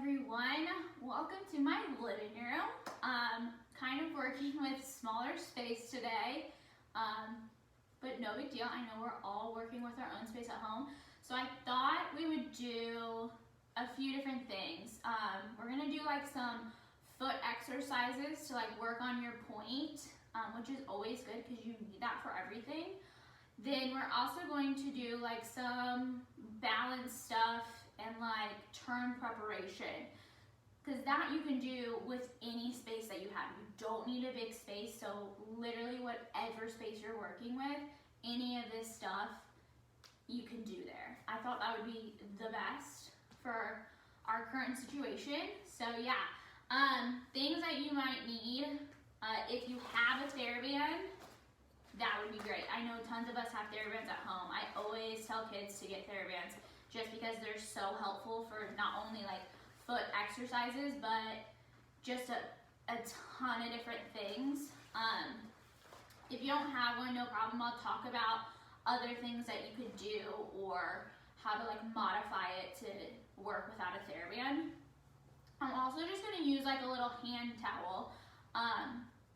everyone. Welcome to my living room. Kind of working with smaller space today, but no big deal. I know we're all working with our own space at home. So I thought we would do a few different things. We're gonna do like some foot exercises to like work on your point, which is always good because you need that for everything. Then we're also going to do like some balance stuff and like turn preparation, because that you can do with any space that you have. You don't need a big space, so literally whatever space you're working with, any of this stuff you can do there. I thought that would be the best for our current situation. So yeah, things that you might need, if you have a TheraBand, that would be great. I know tons of us have TheraBands at home. I always tell kids to get TheraBands just because they're so helpful for not only like foot exercises, but just a ton of different things. If you don't have one, no problem. I'll talk about other things that you could do or how to like modify it to work without a TheraBand. I'm also just gonna use like a little hand towel.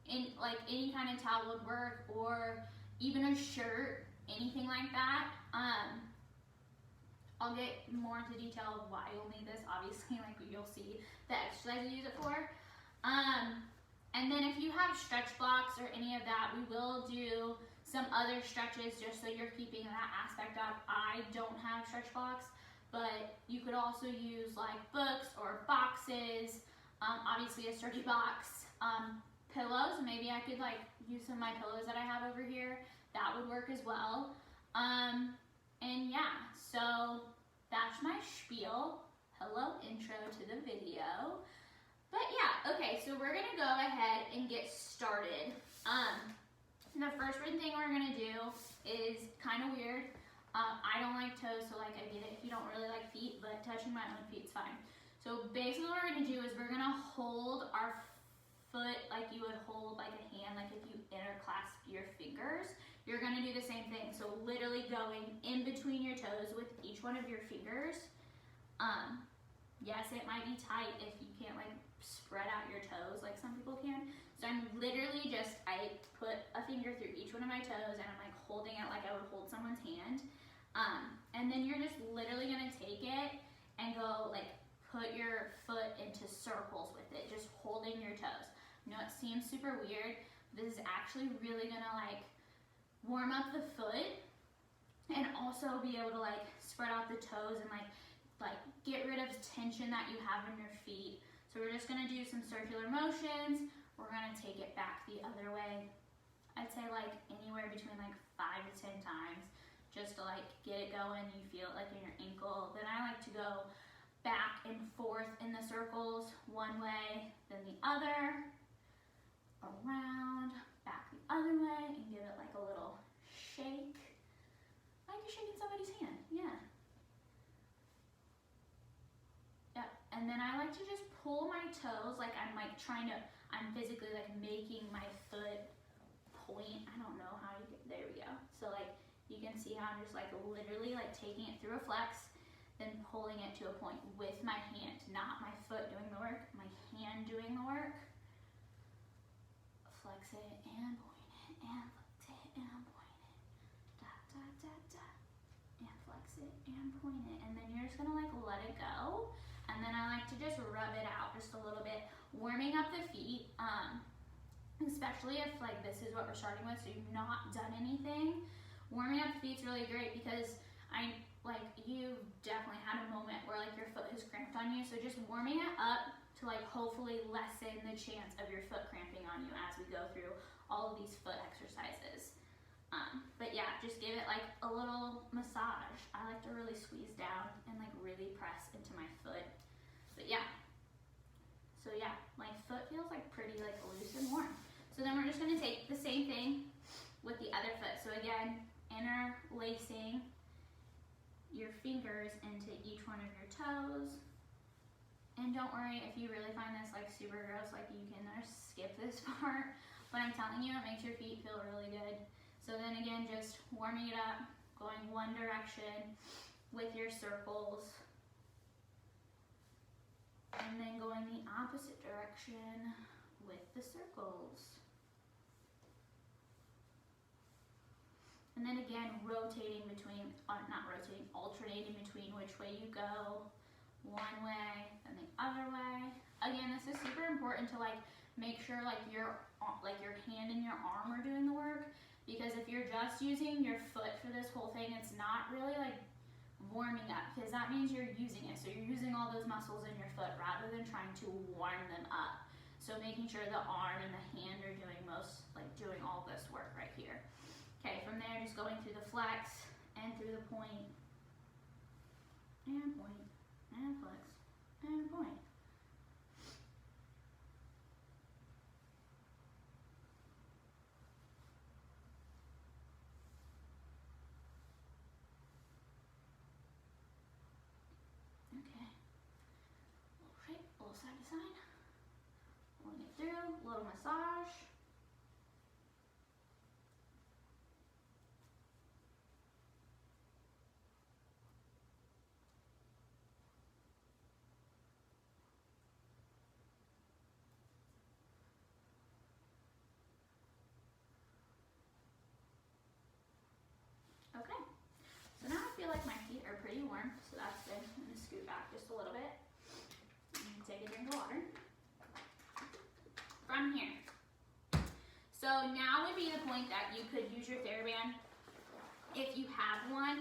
In like any kind of towel would work, or even a shirt, anything like that. I'll get more into detail of why you'll need this. Obviously, like you'll see the exercise you use it for. And then if you have stretch blocks or any of that, we will do some other stretches just so you're keeping that aspect up. I don't have stretch blocks, but you could also use like books or boxes, obviously a sturdy box, pillows. Maybe I could like use some of my pillows that I have over here. That would work as well. And yeah, so that's my spiel. Hello, intro to the video. But yeah, okay, so we're gonna go ahead and get started. The first thing we're gonna do is kind of weird. I don't like toes, so like I get it if you don't really like feet, but touching my own feet's fine. So basically what we're gonna do is we're gonna hold our foot like you would hold like a hand, like if you interclasp your fingers, you're gonna do the same thing. So literally going in between your toes with each one of your fingers. Yes, it might be tight if you can't like spread out your toes like some people can. So I'm literally just, I put a finger through each one of my toes and I'm like holding it like I would hold someone's hand. And then you're just literally gonna take it and go like put your foot into circles with it, just holding your toes. I know it seems super weird, but this is actually really gonna like warm up the foot and also be able to like spread out the toes and like get rid of tension that you have in your feet. So we're just gonna do some circular motions. We're gonna take it back the other way. I'd say like anywhere between like 5 to 10 times just to like get it going. You feel it like in your ankle. Then I like to go back and forth in the circles, one way, then the other, around, back the other way, and give it like a little shake. Like you're shaking somebody's hand, yeah. Yep, and then I like to just pull my toes, like I'm like I'm physically like making my foot point. I don't know how you get, there we go. So like you can see how I'm just like literally like taking it through a flex, then pulling it to a point with my hand, not my foot doing the work, my hand doing the work. Flex it and point it, and flex it and point it. Da, da, da, da. And flex it and point it. And then you're just gonna like let it go. And then I like to just rub it out just a little bit, warming up the feet, especially if like this is what we're starting with, so you've not done anything. Warming up the feet's really great because you definitely had a moment where like your foot has cramped on you, so just warming it up to like hopefully lessen the chance of your foot cramping on you as we go through all of these foot exercises. But yeah, just give it like a little massage. I like to really squeeze down and like really press into my foot. But yeah, so yeah, my foot feels like pretty like loose and warm. So then we're just gonna take the same thing with the other foot. So again, interlacing your fingers into each one of your toes. And don't worry if you really find this like super gross, like you can just skip this part, but I'm telling you, it makes your feet feel really good. So then again, just warming it up, going one direction with your circles. And opposite direction with the circles. And then again, rotating between, not rotating, alternating between which way you go. One way, then the other way. Again, this is super important to like make sure like your hand and your arm are doing the work, because if you're just using your foot for this whole thing, it's not really like warming up, because that means you're using it. So you're using all those muscles in your foot rather than trying to warm them up. So making sure the arm and the hand are doing doing all this work right here. Okay, from there, just going through the flex and through the point, and point, and flex, and point. Okay, little shape, little side to side, pulling it through, little massage. Okay, so now I feel like my feet are pretty warm, so that's good. I'm gonna scoot back just a little bit and take a drink of water. From here, so now would be the point that you could use your TheraBand if you have one.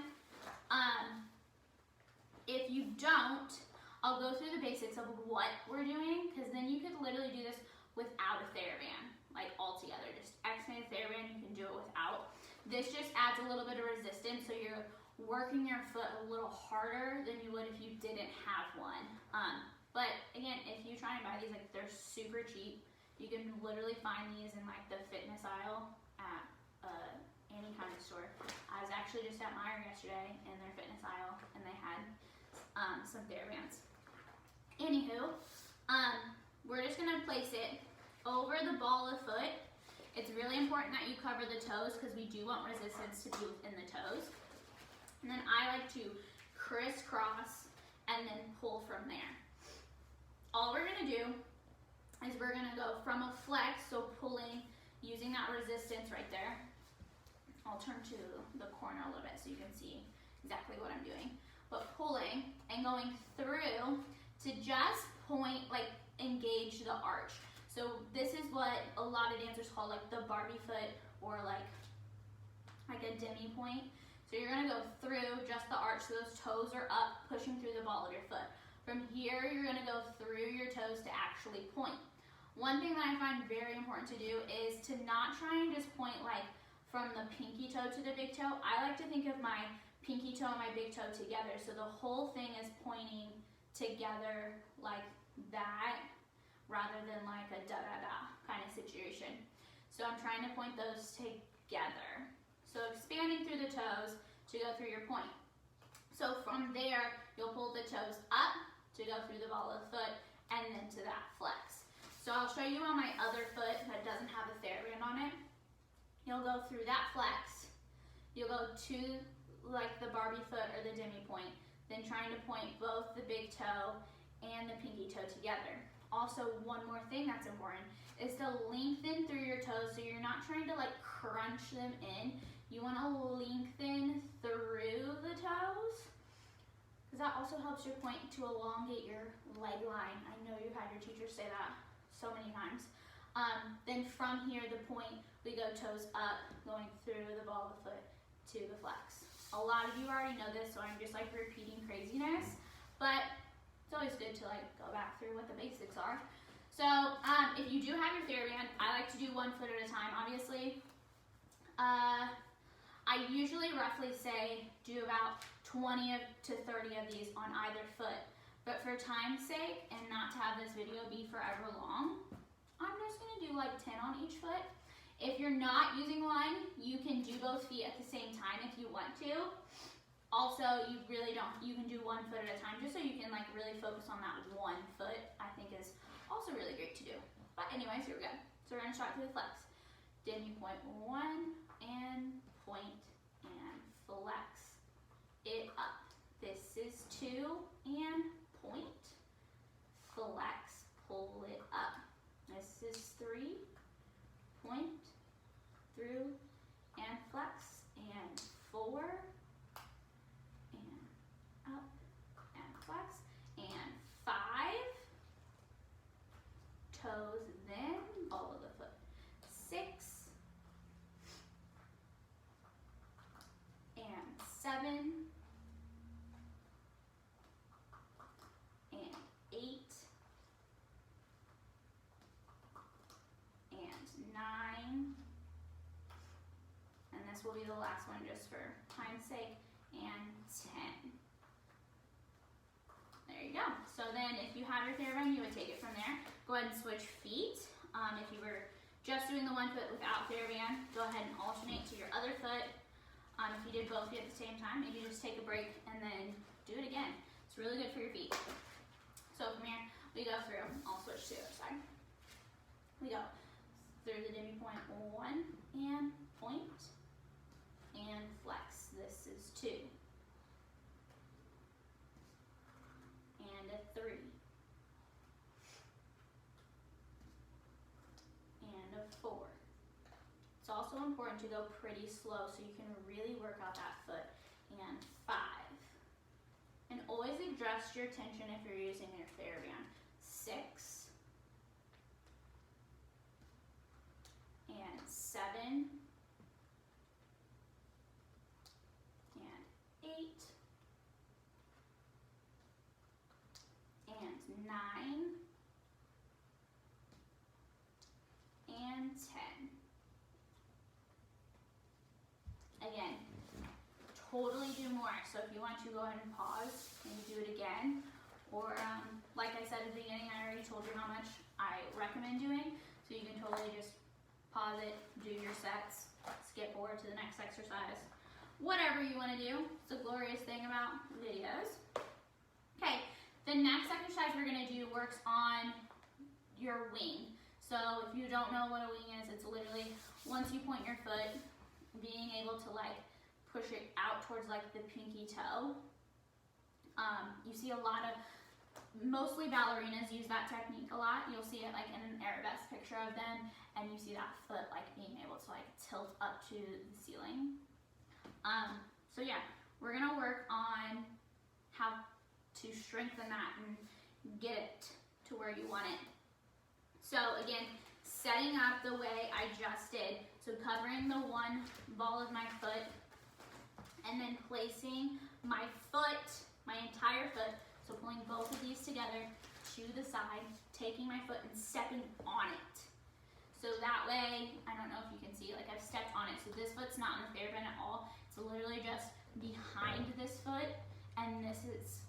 If you don't, I'll go through the basics of what we're doing, because then you could literally do this without a TheraBand, like altogether. Just X-Native TheraBand, you can do it without. This just adds a little bit of resistance, so you're working your foot a little harder than you would if you didn't have one. But again, if you try and buy these, like they're super cheap. You can literally find these in like the fitness aisle at any kind of store. I was actually just at Meijer yesterday in their fitness aisle, and they had some TheraBands. Anywho, we're just gonna place it over the ball of foot. It's really important that you cover the toes, because we do want resistance to be within the toes. And then I like to crisscross and then pull from there. All we're gonna do is we're gonna go from a flex, so pulling, using that resistance right there. I'll turn to the corner a little bit so you can see exactly what I'm doing. But pulling and going through to just point, like engage the arch. So this is what a lot of dancers call like the Barbie foot, or like a demi point. So you're gonna go through just the arch, so those toes are up, pushing through the ball of your foot. From here, you're gonna go through your toes to actually point. One thing that I find very important to do is to not try and just point like from the pinky toe to the big toe. I like to think of my pinky toe and my big toe together, so the whole thing is pointing together like that, rather than like a da-da-da kind of situation. So I'm trying to point those together. So expanding through the toes to go through your point. So from there, you'll pull the toes up to go through the ball of the foot, and then to that flex. So I'll show you on my other foot that doesn't have a TheraBand on it. You'll go through that flex. You'll go to like the Barbie foot or the demi point, then trying to point both the big toe and the pinky toe together. Also, one more thing that's important is to lengthen through your toes, so you're not trying to like crunch them in. You want to lengthen through the toes, because that also helps your point to elongate your leg line. I know you've had your teachers say that so many times. Then from here, the point, we go toes up, going through the ball of the foot to the flex. A lot of you already know this, so I'm just like repeating craziness, but it's always good to like go back through what the basics are. So if you do have your TheraBand, I like to do one foot at a time, obviously. I usually roughly say do about 20 to 30 of these on either foot, but for time's sake and not to have this video be forever long, I'm just gonna do like 10 on each foot. If you're not using one, you can do both feet at the same time if you want to. Also, you really don't, you can do one foot at a time just so you can like really focus on that one foot, I think is also really great to do. But anyways, here we go. So we're gonna start through the flex. Demi point one, and point, and flex it up. This is two, and point, flex, pull is 3, point, through, and flex, and 4, and up, and flex, and 5, toes, then ball of the foot, 6, and 7, and 8, and 9, and this will be the last one just for time's sake, and 10. There you go. So then if you have your TheraBand, you would take it from there. Go ahead and switch feet. If you were just doing the one foot without TheraBand, go ahead and alternate to your other foot. If you did both at the same time, maybe just take a break and then do it again. It's really good for your feet. So from here, we go through, I'll switch to the other side. We go through the demi point 1 and point and flex. This is 2. And a 3. And a 4. It's also important to go pretty slow so you can really work out that foot. And 5. And always adjust your tension if you're using your TheraBand. 6. And 7. And 8. And 9. And 10. Again, totally do more. So if you want to go ahead and pause and do it again, or like I said at the beginning, I already told you how much I recommend doing. So you can totally just pause it, do your sets, skip forward to the next exercise, whatever you want to do. It's a glorious thing about videos. Okay, the next exercise we're going to do works on your wing. So if you don't know what a wing is, it's literally once you point your foot, being able to like push it out towards like the pinky toe. You see a lot of, mostly ballerinas use that technique a lot. You'll see it like in an arabesque picture of them, and you see that foot like being able to like tilt up to the ceiling. So yeah, we're gonna work on how to strengthen that and get it to where you want it. So again, setting up the way I just did, so covering the one ball of my foot, and then placing my foot, my entire foot, so pulling both of these together to the side, taking my foot and stepping on it. So that way, I don't know if you can see, like I've stepped on it, so this foot's not in the TheraBand at all, it's literally just behind this foot, and this is,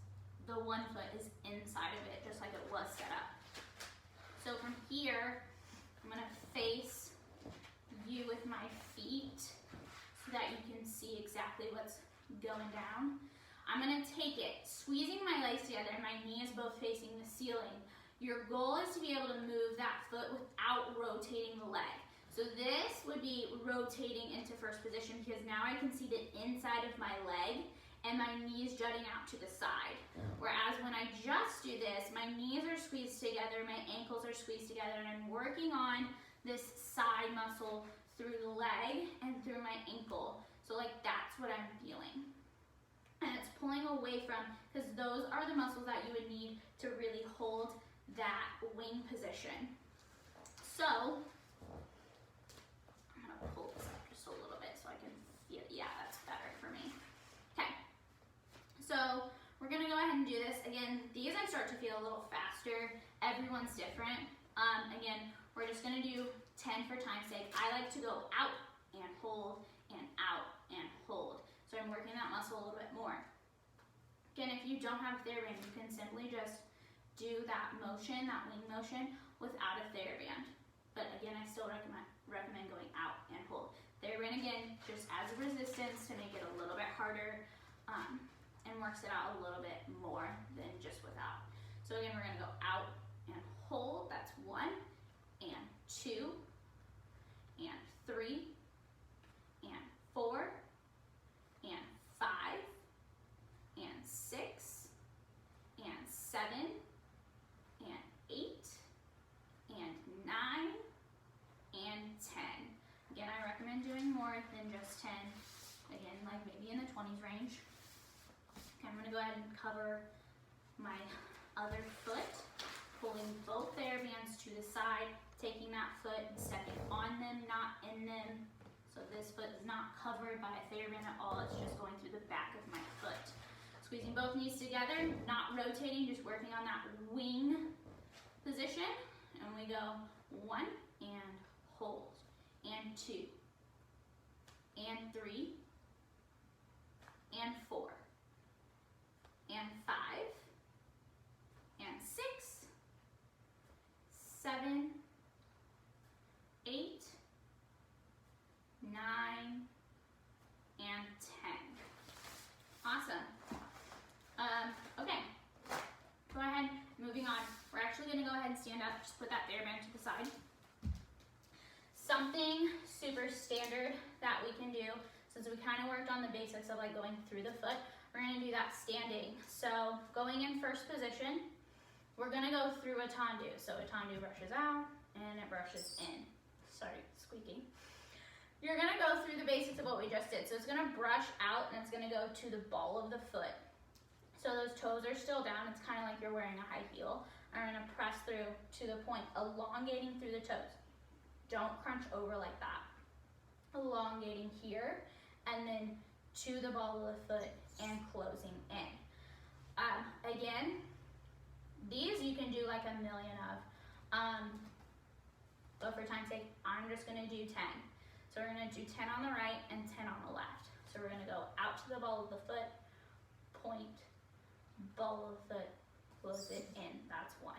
the one foot is inside of it, just like it was set up. So from here, I'm gonna face you with my feet so that you can see exactly what's going down. I'm gonna take it, squeezing my legs together, and my knee is both facing the ceiling. Your goal is to be able to move that foot without rotating the leg. So this would be rotating into first position because now I can see the inside of my leg and my knees jutting out to the side. Whereas when I just do this, my knees are squeezed together, my ankles are squeezed together, and I'm working on this side muscle through the leg and through my ankle. So like that's what I'm feeling. And it's pulling away from, because those are the muscles that you would need to really hold that wing position. So, I'm gonna pull this up just a little bit so I can feel, yeah, that's better for me. Okay, so we're gonna go ahead and do this. Again, these I start to feel a little faster. Everyone's different. Again, we're just gonna do 10 for time's sake. I like to go out and hold and out and hold. So I'm working that muscle a little bit more. Again, if you don't have TheraBand, you can simply just do that motion, that wing motion, without a TheraBand. But again, I still recommend going out and hold. TheraBand, again, just as a resistance to make it a little bit harder and works it out a little bit more than just without. So again, we're gonna go out and hold. That's 1 and 2 and 3 and 4 and 5 and 6 and 7 and 8 and 9 ahead and cover my other foot, pulling both TheraBands to the side, taking that foot and stepping on them, not in them. So this foot is not covered by a TheraBand at all, it's just going through the back of my foot. Squeezing both knees together, not rotating, just working on that wing position. And we go 1 and hold, and 2, and 3, and 4, and 5, and 6, 7, 8, 9, and 10. Awesome. Okay, go ahead, moving on. We're actually gonna go ahead and stand up, just put that TheraBand to the side. Something super standard that we can do, since we kind of worked on the basics of like going through the foot, we're gonna do that standing. So going in first position, we're gonna go through a tendu. So a tendu brushes out and it brushes in. Sorry, squeaking. You're gonna go through the basics of what we just did. So it's gonna brush out and it's gonna go to the ball of the foot. So those toes are still down. It's kind of like you're wearing a high heel. I'm gonna press through to the point, elongating through the toes. Don't crunch over like that. Elongating here, and then to the ball of the foot and closing in. Again, these you can do like a million of. But for time's sake, I'm just gonna do 10. So we're gonna do 10 on the right and 10 on the left. So we're gonna go out to the ball of the foot, point, ball of the foot, close it in. That's 1.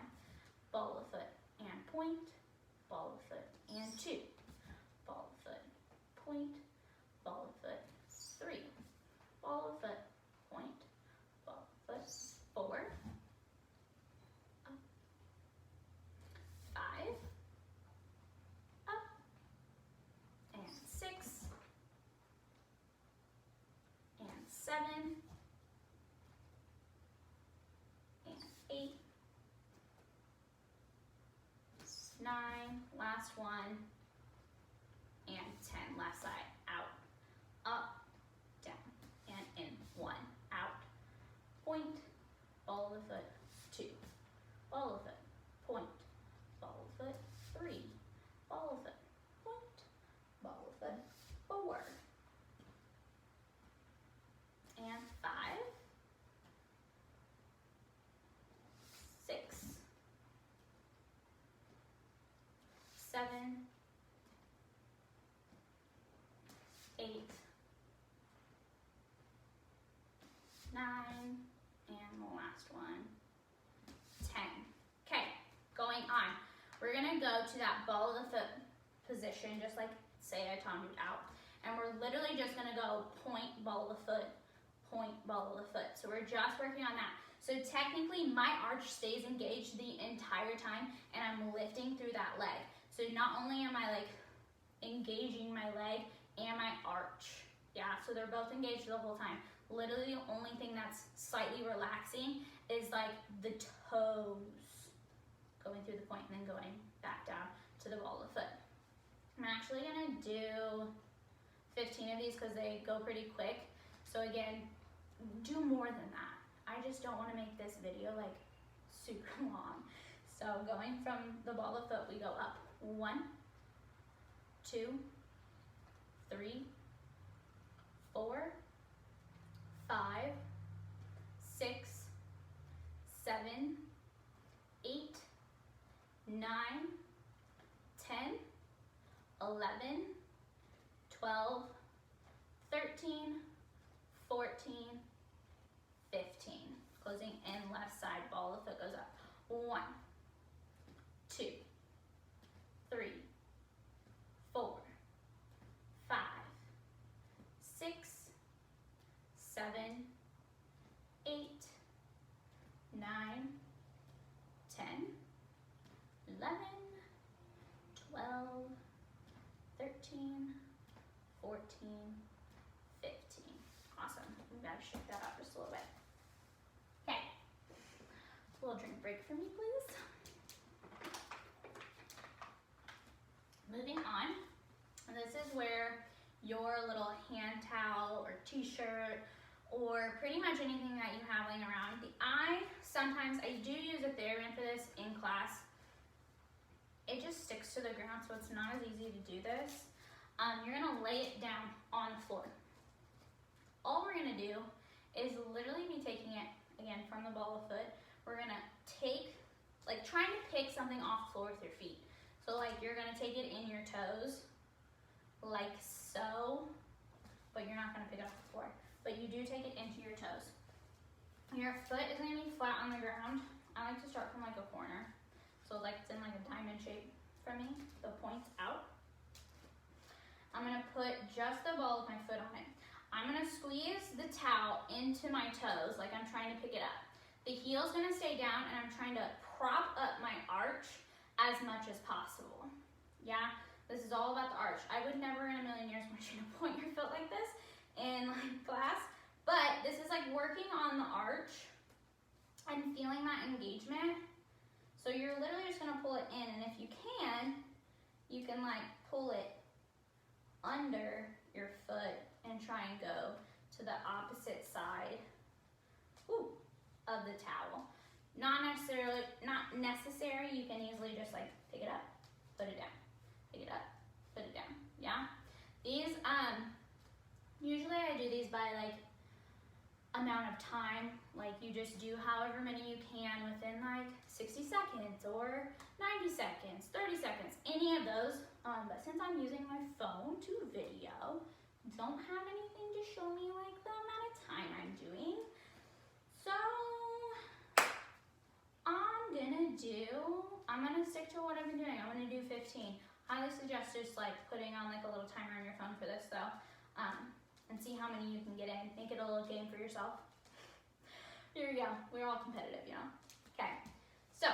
Ball of the foot and point, ball of the foot and 2. Ball of the foot, point, ball of the foot, 3. Ball of the foot, point, ball of the foot, 4. Up. 5. Up. And 6. And 7. And 8. 9, last one, and 10, last side, out, up, down, and in, 1, out, point, ball of the foot, 2, ball of the foot, point, ball of the foot, 3, ball of the foot, point, ball of the foot, 4, and 5, 6, 7, 8, 9, and the last one, 10. Okay, going on. We're gonna go to that ball of the foot position, just like say I tendued out. And we're literally just gonna go point, ball of the foot, point, ball of the foot. So we're just working on that. So technically my arch stays engaged the entire time and I'm lifting through that leg. So not only am I like engaging my leg and my arch, yeah, so they're both engaged the whole time. Literally the only thing that's slightly relaxing is like the toes going through the point and then going back down to the ball of the foot. I'm actually gonna do 15 of these because they go pretty quick. So again, do more than that. I just don't want to make this video like super long. So going from the ball of the foot, we go up. 1, 2, 3, 4, 5, 6, 7, 8, 9, 10, 11, 12, 13, 14, 15. Closing in left side, ball of the foot goes up. 1, 2, 3, 4, 5, 6, 7, 8, 9, 10, 11, 12, 13, 14, 15. Awesome. We gotta shake that up just a little bit. Okay. A little drink break for me, please. Moving on. This is where your little hand towel or t-shirt or for pretty much anything that you have laying around. The eye, sometimes I do use a TheraBand for this in class. It just sticks to the ground, so it's not as easy to do this. You're gonna lay it down on the floor. All we're gonna do is literally be taking it, again, from the ball of foot. We're gonna take, like trying to pick something off the floor with your feet. So like you're gonna take it in your toes, like so, but you're not gonna pick it off the floor. But you do take it into your toes. Your foot is gonna be flat on the ground. I like to start from like a corner. So like it's in like a diamond shape for me, the point's out. I'm gonna put just the ball of my foot on it. I'm gonna squeeze the towel into my toes like I'm trying to pick it up. The heel's gonna stay down and I'm trying to prop up my arch as much as possible. Yeah, this is all about the arch. I would never in a million years want you to point your foot like this in like class, but this is like working on the arch and feeling that engagement. So you're literally just gonna pull it in, and if you can like pull it under your foot and try and go to the opposite side of the towel. Not necessary, you can easily just like pick it up, put it down, pick it up, put it down, yeah? These, usually I do these by like amount of time, like you just do however many you can within like 60 seconds or 90 seconds, 30 seconds, any of those. But since I'm using my phone to video, don't have anything to show me like the amount of time I'm doing. So I'm gonna stick to what I've been doing. I'm gonna do 15. Highly suggest just like putting on like a little timer on your phone for this though. And see how many you can get in. Make it a little game for yourself. Here we go. We're all competitive, you know? Okay. So,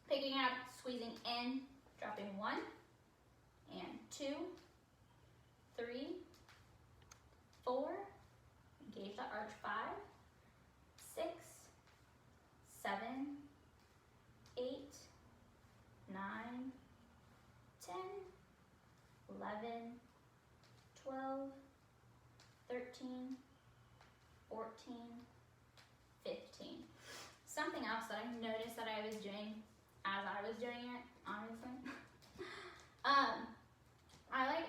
picking up, squeezing in, dropping 1, and 2, 3, 4, engage the arch, 5, 6, 7, 8, 9, 10, 11, 12, 13, 14, 15. Something else that I noticed that I was doing as I was doing it, honestly. I like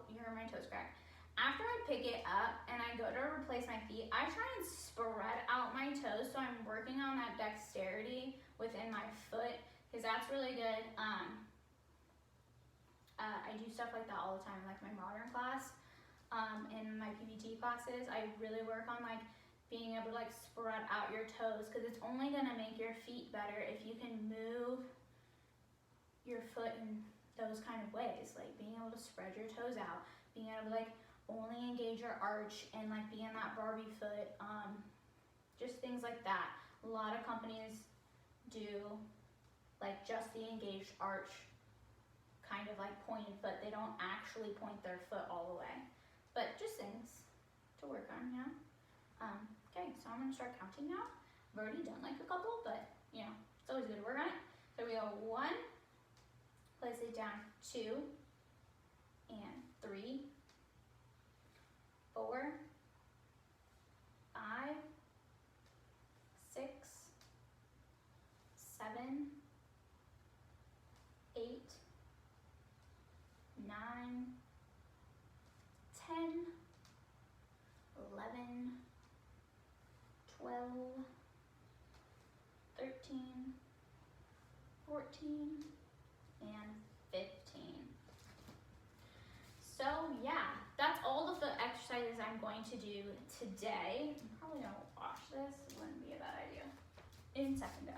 you heard my toes crack. After I pick it up and I go to replace my feet, I try and spread out my toes so I'm working on that dexterity within my foot, because that's really good. I do stuff like that all the time, like my modern class. In my PBT classes, I really work on like being able to like spread out your toes, because it's only gonna make your feet better if you can move your foot in those kind of ways, like being able to spread your toes out, being able to like only engage your arch and like be in that Barbie foot, just things like that. A lot of companies do like just the engaged arch, kind of like pointed foot. They don't actually point their foot all the way. But just things to work on, yeah. Okay, so I'm gonna start counting now. I've already done like a couple, but you know, it's always good to work on it. So we go 1, place it down, 2, and 3, 4, 5, 6, 7, 8, 9, 10, 11, 12, 13, 14, and 15. So yeah, that's all the foot exercises I'm going to do today. I'm probably gonna wash this, it wouldn't be a bad idea. In secondo.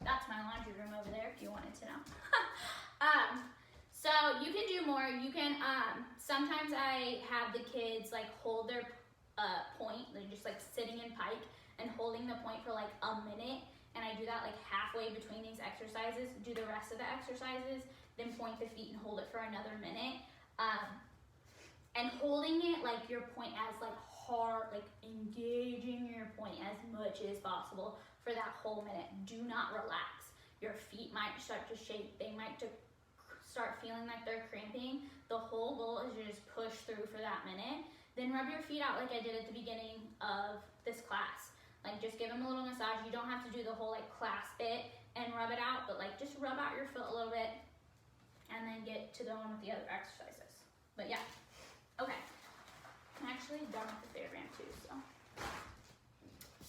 That's my laundry room over there if you wanted to know. So you can do more. You can, sometimes I have the kids like hold their point, they're just like sitting in pike and holding the point for like a minute. And I do that like halfway between these exercises, do the rest of the exercises, then point the feet and hold it for another minute. And holding it like your point as like hard, like engaging your point as much as possible for that whole minute. Do not relax. Your feet might start to shake. They might start feeling like they're cramping, the whole goal is to just push through for that minute. Then rub your feet out like I did at the beginning of this class. Like just give them a little massage. You don't have to do the whole like clasp it and rub it out, but like just rub out your foot a little bit and then get to go on with the other exercises. But yeah, okay. I'm actually done with the diagram too, so.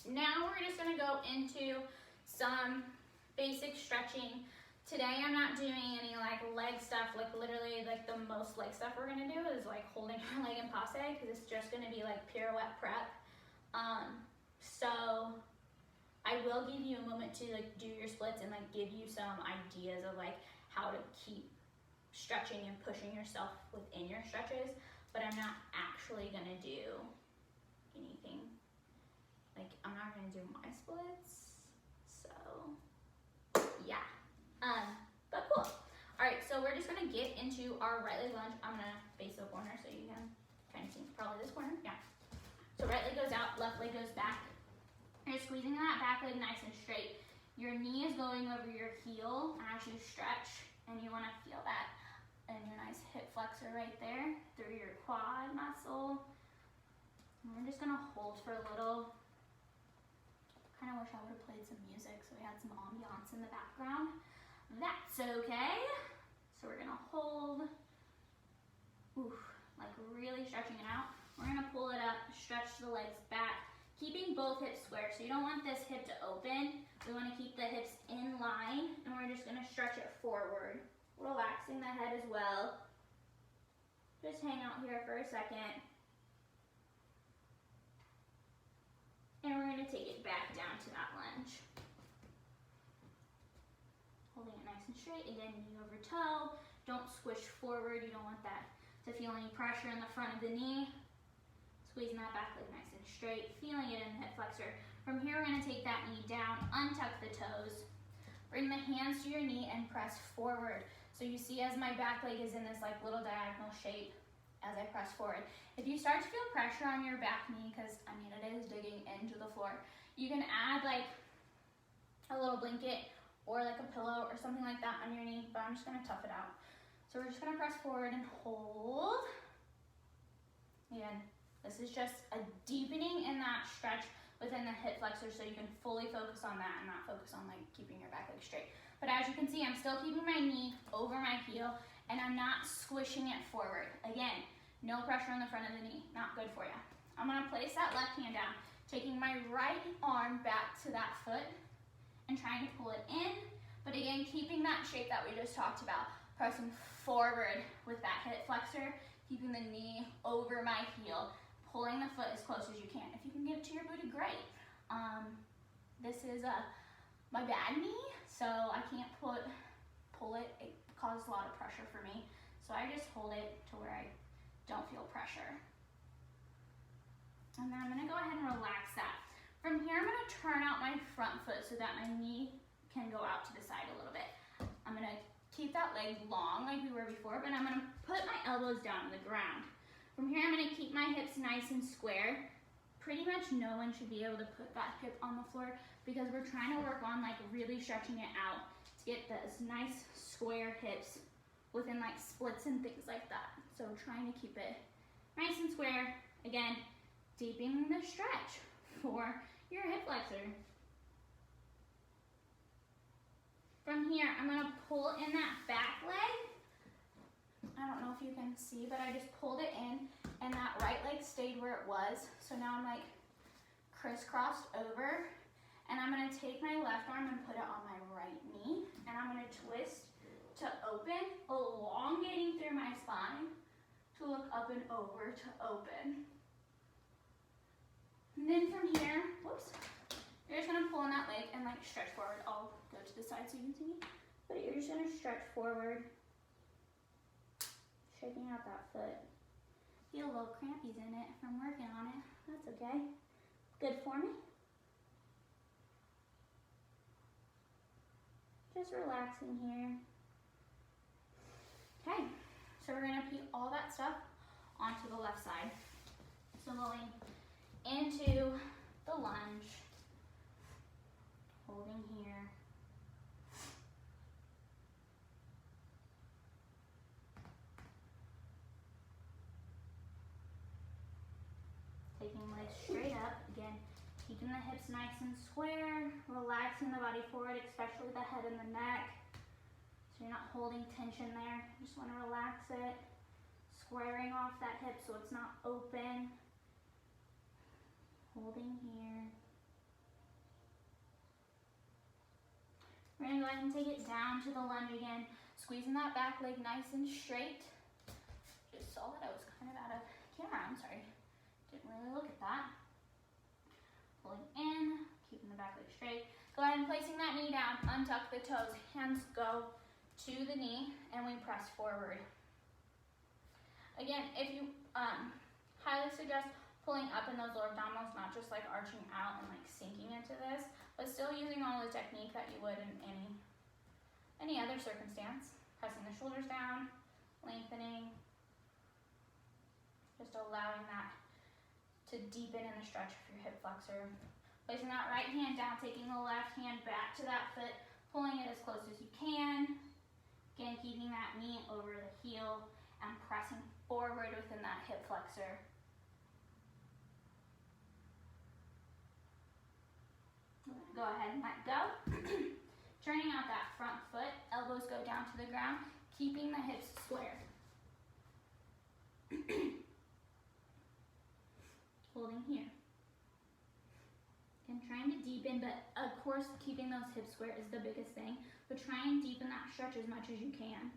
Now we're just gonna go into some basic stretching. Today I'm not doing any like leg stuff, like literally like the most leg stuff we're gonna do is like holding our leg in passe, because it's just gonna be like pirouette prep. So I will give you a moment to like do your splits and like give you some ideas of like how to keep stretching and pushing yourself within your stretches, but I'm not actually gonna do anything. Like I'm not gonna do my splits, so yeah. But cool. All right, so we're just gonna get into our right leg lunge. I'm gonna face the corner so you can kind of see probably this corner, yeah. So right leg goes out, left leg goes back. You're squeezing that back leg nice and straight. Your knee is going over your heel as you stretch, and you wanna feel that in your nice hip flexor right there through your quad muscle. And we're just gonna hold for a little. Kind of wish I would have played some music so we had some ambiance in the background. That's okay. So we're gonna hold, oof, like really stretching it out. We're gonna pull it up, stretch the legs back, keeping both hips square. So you don't want this hip to open. We wanna keep the hips in line, and we're just gonna stretch it forward. Relaxing the head as well. Just hang out here for a second. And we're gonna take it back down to that lunge. Holding it nice and straight. Again, knee over toe. Don't squish forward. You don't want that to feel any pressure in the front of the knee. Squeezing that back leg nice and straight. Feeling it in the hip flexor. From here, we're gonna take that knee down, untuck the toes. Bring the hands to your knee and press forward. So you see as my back leg is in this like little diagonal shape as I press forward. If you start to feel pressure on your back knee, because I mean it is digging into the floor, you can add like a little blanket or like a pillow or something like that on your knee, but I'm just gonna tough it out. So we're just gonna press forward and hold. Again, this is just a deepening in that stretch within the hip flexor so you can fully focus on that and not focus on like keeping your back leg straight. But as you can see, I'm still keeping my knee over my heel and I'm not squishing it forward. Again, no pressure on the front of the knee, not good for you. I'm gonna place that left hand down, taking my right arm back to that foot and trying to pull it in, but again, keeping that shape that we just talked about, pressing forward with that hip flexor, keeping the knee over my heel, pulling the foot as close as you can. If you can get it to your booty, great. This is my bad knee, so I can't pull it. It causes a lot of pressure for me. So I just hold it to where I don't feel pressure. And then I'm gonna go ahead and relax that. From here, I'm gonna turn out my front foot so that my knee can go out to the side a little bit. I'm gonna keep that leg long like we were before, but I'm gonna put my elbows down on the ground. From here, I'm gonna keep my hips nice and square. Pretty much no one should be able to put that hip on the floor because we're trying to work on like really stretching it out to get those nice square hips within like splits and things like that. So trying to keep it nice and square. Again, deepening the stretch for your hip flexor. From here, I'm gonna pull in that back leg. I don't know if you can see, but I just pulled it in and that right leg stayed where it was. So now I'm like crisscrossed over and I'm gonna take my left arm and put it on my right knee and I'm gonna twist to open, elongating through my spine to look up and over to open. And then from here, whoops, you're just gonna pull on that leg and like stretch forward. I'll go to the side so you can see me. But you're just gonna stretch forward, shaking out that foot. Feel a little crampies in it from working on it. That's okay. Good for me. Just relaxing here. Okay, so we're gonna put all that stuff onto the left side. So going into the lunge, holding here. legs straight up. Again, keeping the hips nice and square, relaxing the body forward, especially the head and the neck. So you're not holding tension there. You just want to relax it. Squaring off that hip so it's not open. Holding here. We're going to go ahead and take it down to the lunge again. Squeezing that back leg nice and straight. Just saw that I was kind of out of camera, I'm sorry. Didn't really look at that. Pulling in, keeping the back leg straight. Go ahead and placing that knee down, untuck the toes, hands go to the knee, and we press forward. Again, if you highly suggest pulling up in those lower abdominals, not just like arching out and like sinking into this, but still using all the technique that you would in any other circumstance. Pressing the shoulders down, lengthening, just allowing that to deepen in the stretch of your hip flexor. Placing that right hand down, taking the left hand back to that foot, pulling it as close as you can. Again, keeping that knee over the heel and pressing forward within that hip flexor. Go ahead and let go. Turning out that front foot, elbows go down to the ground, keeping the hips square. Holding here. And trying to deepen, but of course keeping those hips square is the biggest thing, but try and deepen that stretch as much as you can.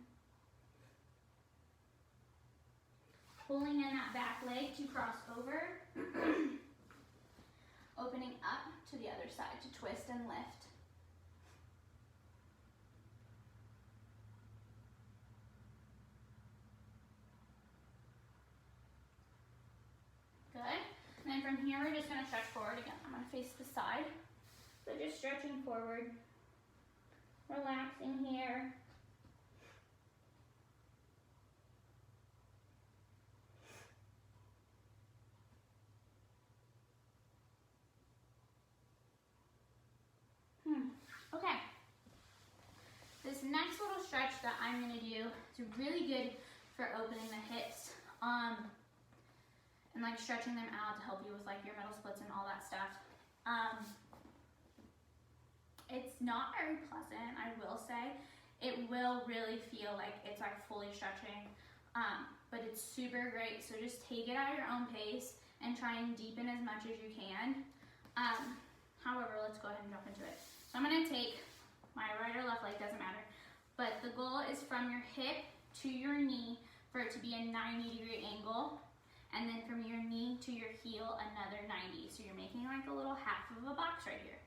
Pulling in that back leg to cross over. Opening up to the other side to twist and lift. Good. And then from here, we're just going to stretch forward again. I'm going to face the side. So just stretching forward. Relaxing here. Okay. This next little stretch that I'm going to do is really good for opening the hips. And like stretching them out to help you with like your middle splits and all that stuff. It's not very pleasant, I will say. It will really feel like it's like fully stretching, but it's super great. So just take it at your own pace and try and deepen as much as you can. However, let's go ahead and jump into it. So I'm gonna take my right or left leg, doesn't matter, but the goal is from your hip to your knee for it to be a 90-degree angle. And then from your knee to your heel, another 90. So you're making like a little half of a box right here.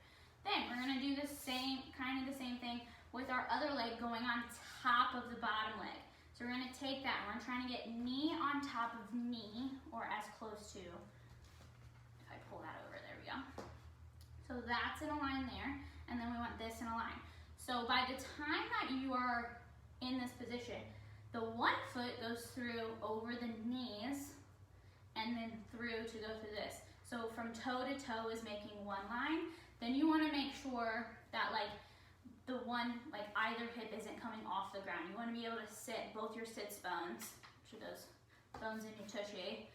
Then we're gonna do the same, kind of the same thing with our other leg going on top of the bottom leg. So we're gonna take that, and we're trying to get knee on top of knee, or as close to, if I pull that over, there we go. So that's in a line there, and then we want this in a line. So by the time that you are in this position, the one foot goes through over the knees, and then through to go through this. So from toe to toe is making one line. Then you want to make sure that like the one, like either hip isn't coming off the ground. You want to be able to sit both your sits bones, which are those bones in your tushy,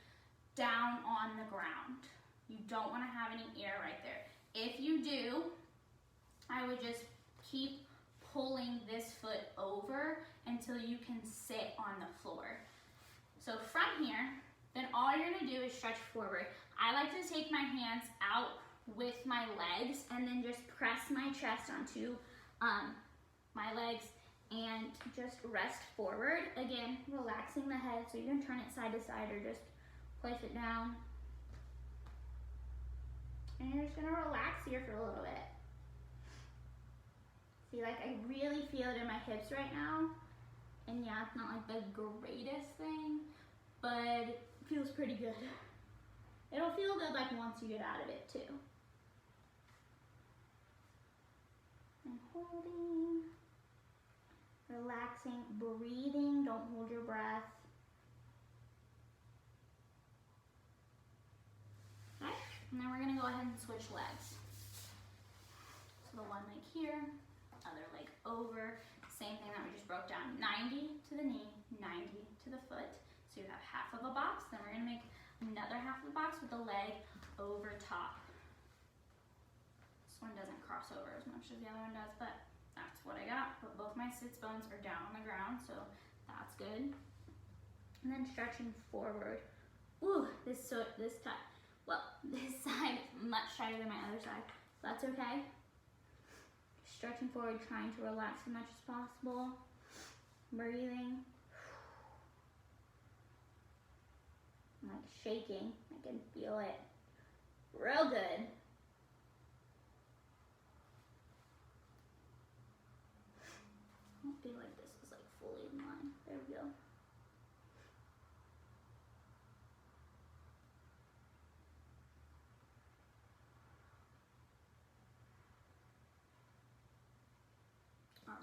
down on the ground. You don't want to have any air right there. If you do, I would just keep pulling this foot over until you can sit on the floor. So from here, then all you're gonna do is stretch forward. I like to take my hands out with my legs and then just press my chest onto my legs and just rest forward. Again, relaxing the head, so you can turn it side to side or just place it down. And you're just gonna relax here for a little bit. See, like I really feel it in my hips right now. And yeah, it's not like the greatest thing, but it feels pretty good. It'll feel good like once you get out of it too. And holding, relaxing, breathing, don't hold your breath. Okay, and then we're gonna go ahead and switch legs. So the one leg here, other leg over, same thing that we just broke down. 90 to the knee, 90 to the foot. So you have half of a box, then we're gonna make another half of the box with the leg over top. This one doesn't cross over as much as the other one does, but that's what I got. But both my sits bones are down on the ground, so that's good. And then stretching forward. Ooh, this side is much tighter than my other side. That's okay. Stretching forward, trying to relax as much as possible. Breathing. I'm like shaking. I can feel it. Real good. I don't feel like this is like fully in line. There we go.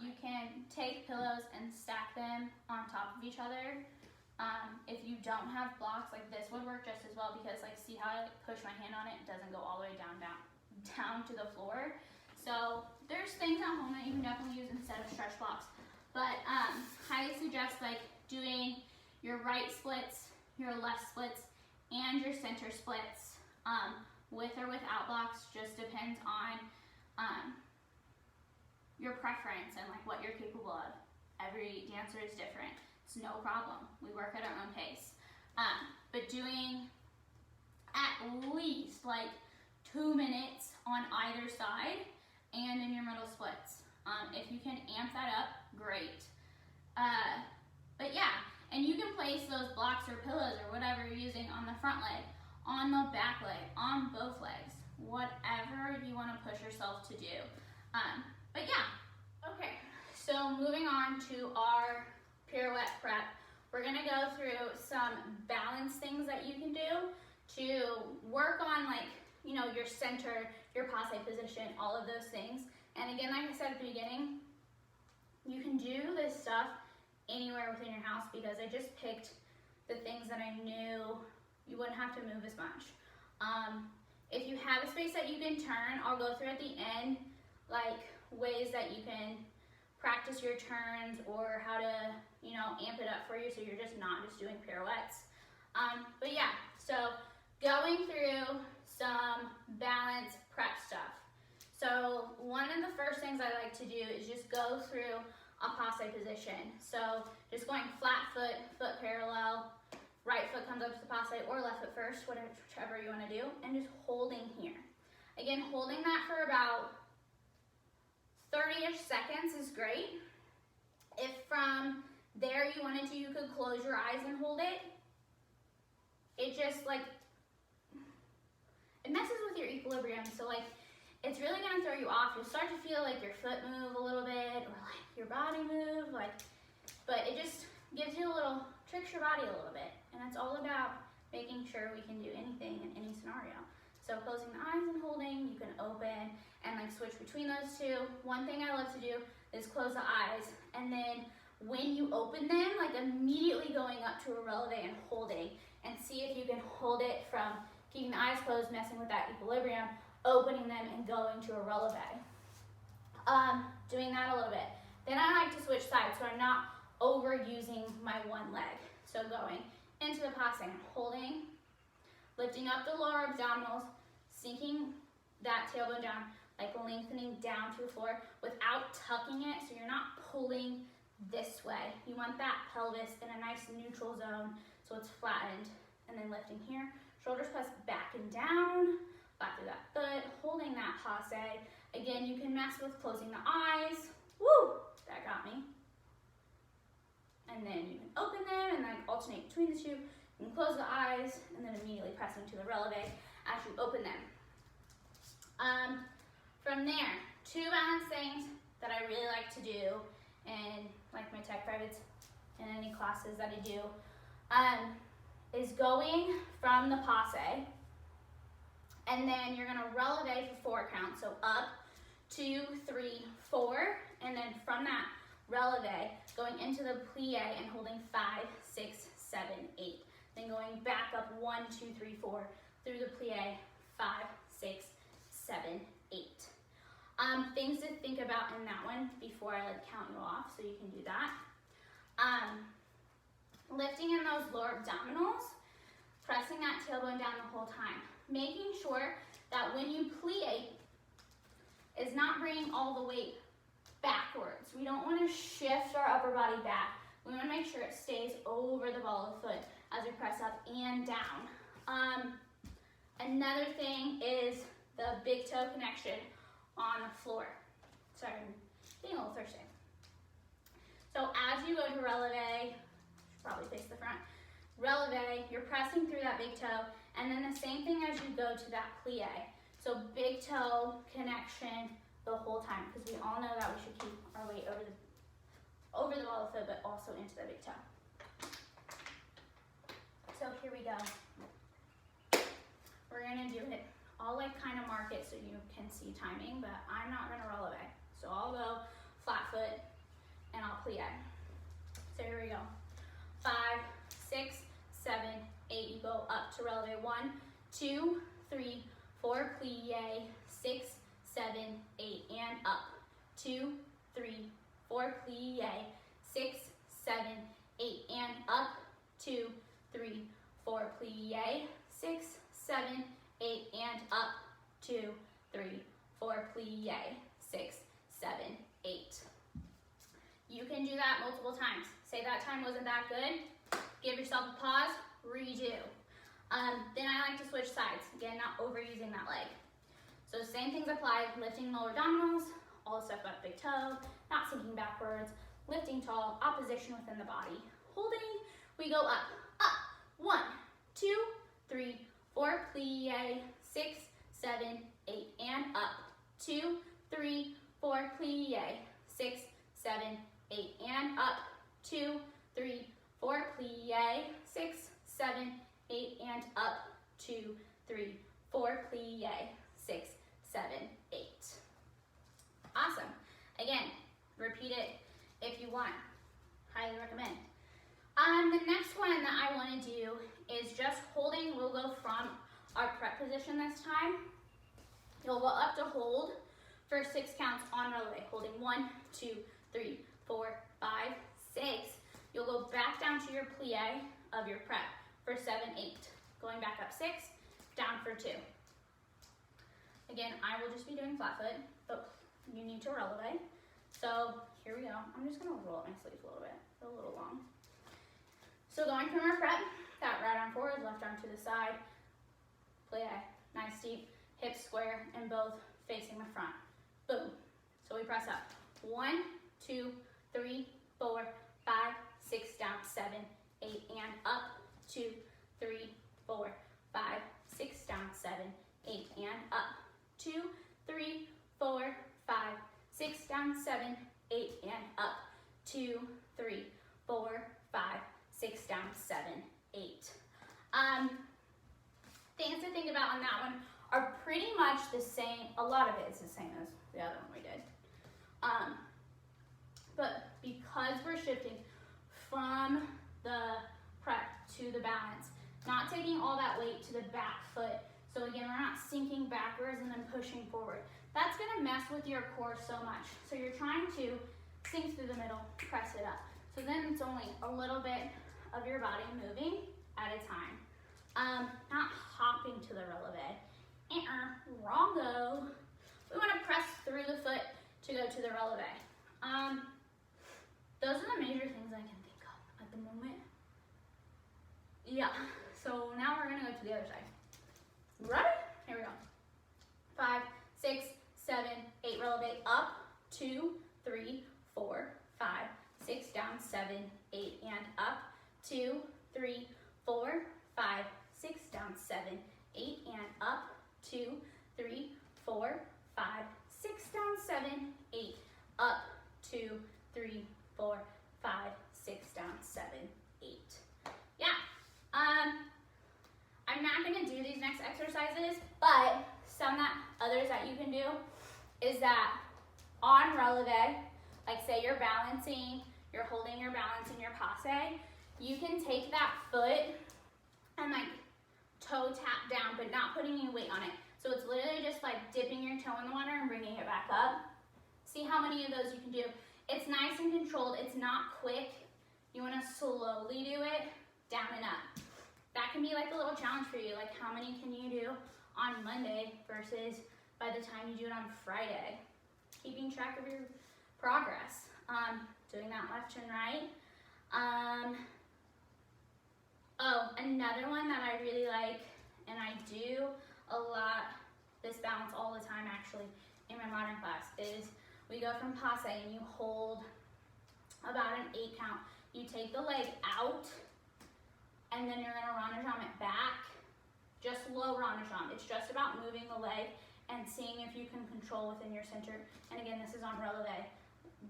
You can take pillows and stack them on top of each other. If you don't have blocks, like this would work just as well, because like see how I push my hand on it, it doesn't go all the way down to the floor. So there's things at home that you can definitely use instead of stretch blocks. But highly suggest like doing your right splits, your left splits, and your center splits with or without blocks. Just depends on your preference and like what you're capable of. Every dancer is different. It's no problem. We work at our own pace. But doing at least like 2 minutes on either side and in your middle splits. If you can amp that up, great. But yeah, and you can place those blocks or pillows or whatever you're using on the front leg, on the back leg, on both legs, whatever you want to push yourself to do. But yeah, okay, so moving on to our pirouette prep. We're gonna go through some balance things that you can do to work on, like, you know, your center, your passe position, all of those things. And again, like I said at the beginning, you can do this stuff anywhere within your house, because I just picked the things that I knew you wouldn't have to move as much. If you have a space that you can turn, I'll go through at the end, like, ways that you can practice your turns or how to, you know, amp it up for you so you're just not just doing pirouettes. But yeah, so going through some balance prep stuff. So one of the first things I like to do is just go through a passe position. So just going flat foot, foot parallel, right foot comes up to the passe, or left foot first, whichever you want to do, and just holding here. Again, holding that for about 30-ish seconds is great. If from there you wanted to, you could close your eyes and hold it. It just like, it messes with your equilibrium. So like, it's really gonna throw you off. You'll start to feel like your foot move a little bit, or like your body move, like, but it just gives you a little, tricks your body a little bit. And it's all about making sure we can do anything in any scenario. So closing the eyes and holding, you can open and like switch between those two. One thing I love to do is close the eyes, and then when you open them, like immediately going up to a releve and holding, and see if you can hold it from keeping the eyes closed, messing with that equilibrium, opening them and going to a releve. Doing that a little bit. Then I like to switch sides so I'm not overusing my one leg. So going into the passe and holding, lifting up the lower abdominals, sinking that tailbone down, like lengthening down to the floor without tucking it, so you're not pulling this way. You want that pelvis in a nice neutral zone so it's flattened, and then lifting here, shoulders press back and down, back through that foot, holding that passe. Again, you can mess with closing the eyes. Woo, that got me. And then you can open them and like alternate between the two. You can close the eyes and then immediately pressing to the releve as you open them. From there, two balance things that I really like to do in like my tech privates and any classes that I do, is going from the passe, and then you're gonna releve for 4 counts. So up, 2, 3, 4, and then from that releve, going into the plie and holding 5, 6, 7, 8. Then going back up 1, 2, 3, 4 through the plie, 5, 6, 7, 8. Things to think about in that one before I like count you off, so you can do that. Lifting in those lower abdominals, pressing that tailbone down the whole time. making sure that when you plie, is not bringing all the weight backwards. We don't want to shift our upper body back. We want to make sure it stays over the ball of the foot as we press up and down. Another thing is the big toe connection on the floor. Sorry, I'm getting a little thirsty. So as you go to releve, probably face the front, releve, you're pressing through that big toe, and then the same thing as you go to that plie. So big toe connection the whole time, because we all know that we should keep our weight over the ball of the foot, but also into the big toe. So here we go. We're gonna do it. I'll like kind of mark it so you can see timing, but I'm not gonna releve. So I'll go flat foot and I'll plie. So here we go. 5, 6, 7, 8. You go up to releve. 1, 2, 3, 4, plie. 6, 7, 8, and up. 2, 3, 4, plie. 6, 7, 8, and up. 2, 3, 4, plie. 6, 7, 8, and up. 2, 3, 4, plie. 6, 7, 8. You can do that multiple times. Say that time wasn't that good, give yourself a pause, redo. Then I like to switch sides, again, not overusing that leg. So same things apply, lifting lower abdominals, all the stuff about big toe, not sinking backwards, lifting tall, opposition within the body. Holding, we go up, up. 1, 2, 3, 4, plie. 6, 7, 8, and up. 2, 3, 4, plie. 6, 7, 8, and up. 2, 3, 4, plie. 6, 7, 8, and up. 2, 3, 4, plie. 6, 7, 8. Awesome. Again, repeat it if you want. Highly recommend. The next one that I want to do is just holding. We'll go from our prep position this time. You'll go up to hold for 6 counts on releve. Holding 1, 2, 3, 4, 5, 6. You'll go back down to your plie of your prep for 7, 8. Going back up 6, down for 2. Again, I will just be doing flat foot, but you need to releve. So here we go. I'm just gonna roll up my sleeves a little bit. It's a little long. So going from our prep, that right arm forward, left arm to the side, plie, nice deep, hips square, and both facing the front. Boom. So we press up. 1, 2, 3, 4, 5, 6, down, 7, 8, and up. 2, 3, 4, 5, 6, down, 7, 8, and up. 2, 3, 4, 5, 6, down, 7, 8, and up. 2, 3, 4, 5, 6, down, 7, 8. Things to think about on that one are pretty much the same. A lot of it is the same as the other one we did. But because we're shifting from the prep to the balance, not taking all that weight to the back foot. So again, we're not sinking backwards and then pushing forward. That's gonna mess with your core so much. So you're trying to sink through the middle, press it up. So then it's only a little bit of your body moving at a time. Not hopping to the releve. Wrongo. We wanna press through the foot to go to the releve. Those are the major things I can think of at the moment. Yeah, so now we're gonna go to the other side. Ready? Here we go. 5, 6, 7, 8, releve, up, 2, 3, 4, 5, 6, down, 7, 8, and up, 2, 3, 4, 5, 6, down, 7, 8, and up, 2, 3, 4, 5, 6, down, 7, 8, up, 2, 3, 4, 5, 6, down, 7, 8. Yeah. I'm not gonna do these next exercises, but others that you can do is that on releve, like say you're balancing, you're holding your balance in your passe, you can take that foot and like toe tap down, but not putting any weight on it. So it's literally just like dipping your toe in the water and bringing it back up. See how many of those you can do. It's nice and controlled, it's not quick. You wanna slowly do it, down and up. that can be like a little challenge for you. Like how many can you do on Monday versus by the time you do it on Friday? Keeping track of your progress. Doing that left and right. Oh, another one that I really like, and I do a lot, this balance all the time actually in my modern class, is we go from passe and you hold about an 8 count. You take the leg out and then you're gonna ranajam it back. Just low ranajam. It's just about moving the leg and seeing if you can control within your center. And again, this is on releve,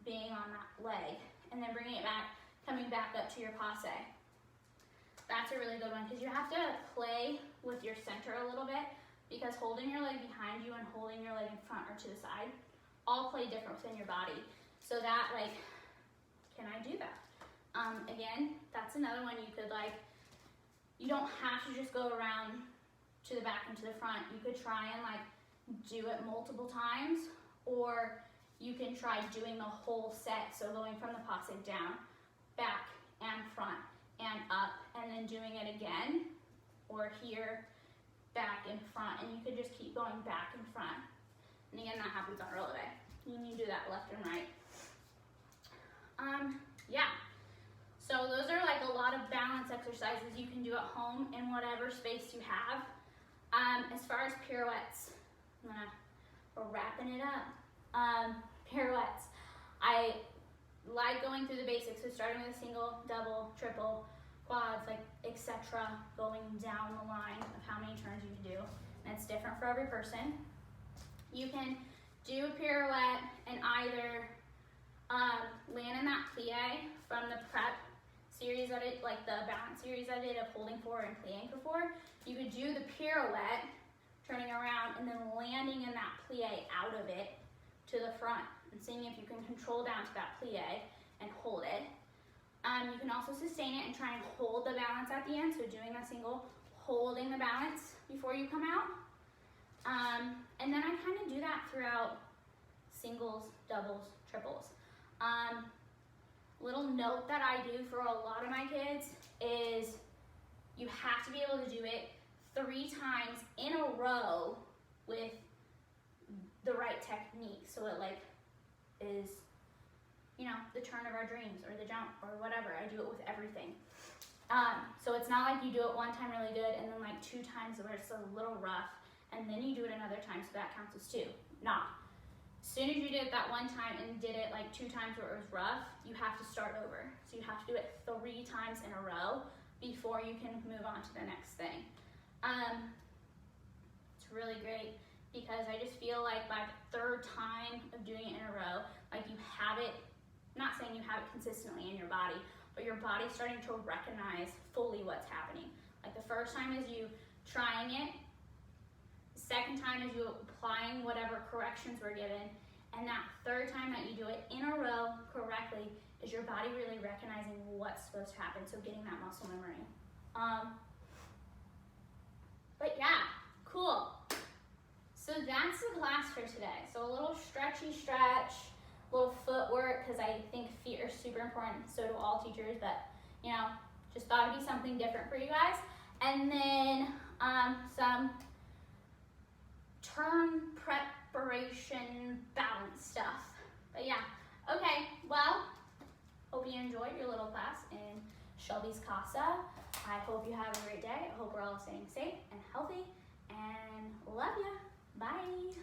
being on that leg. And then bringing it back, coming back up to your passe. That's a really good one because you have to play with your center a little bit, because holding your leg behind you and holding your leg in front or to the side all play different within your body. So that, like, can I do that? Again, that's another one you could, like, you don't have to just go around to the back and to the front. You could try and, like, do it multiple times, or you can try doing the whole set. So going from the passe down, back and front and up, and then doing it again, or here, back and front, and you could just keep going back and front. And again, that happens on releve. You need to do that left and right. Yeah. So those are like a lot of balance exercises you can do at home in whatever space you have. As far as pirouettes, we're wrapping it up. Pirouettes. I like going through the basics, so starting with a single, double, triple, quads, like etc., going down the line of how many turns you can do, and it's different for every person. You can do a pirouette and either land in that plie from the prep series that it, like the balance series I did of holding forward and plieing for 4. You could do the pirouette, turning around and then landing in that plie out of it to the front and seeing if you can control down to that plie and hold it. You can also sustain it and try and hold the balance at the end, so doing a single, holding the balance before you come out. And then I kind of do that throughout singles, doubles, triples. Little note that I do for a lot of my kids is you have to be able to do it 3 times in a row with the right technique, so it like is, you know, the turn of our dreams or the jump or whatever. I do it with everything. So it's not like you do it one time really good and then like 2 times where it's a little rough and then you do it another time, so that counts as 2. Nah. As soon as you did it that one time and did it like 2 times where it was rough, you have to start over. So you have to do it 3 times in a row before you can move on to the next thing. It's really great because I just feel like by the 3rd time of doing it in a row, like you have it, not saying you have it consistently in your body, but your body's starting to recognize fully what's happening. Like the first time is you trying it, the 2nd time is you applying whatever corrections were given, and that 3rd time that you do it in a row correctly is your body really recognizing what's supposed to happen, so getting that muscle memory. But yeah, cool. So that's the class for today. So a little stretchy stretch, little footwork, because I think feet are super important, so do all teachers, but you know, just thought it'd be something different for you guys. And then some turn preparation balance stuff. But yeah, okay, well, hope you enjoyed your little class in Shelby's Casa. I hope you have a great day. I hope we're all staying safe and healthy, and love ya. Bye.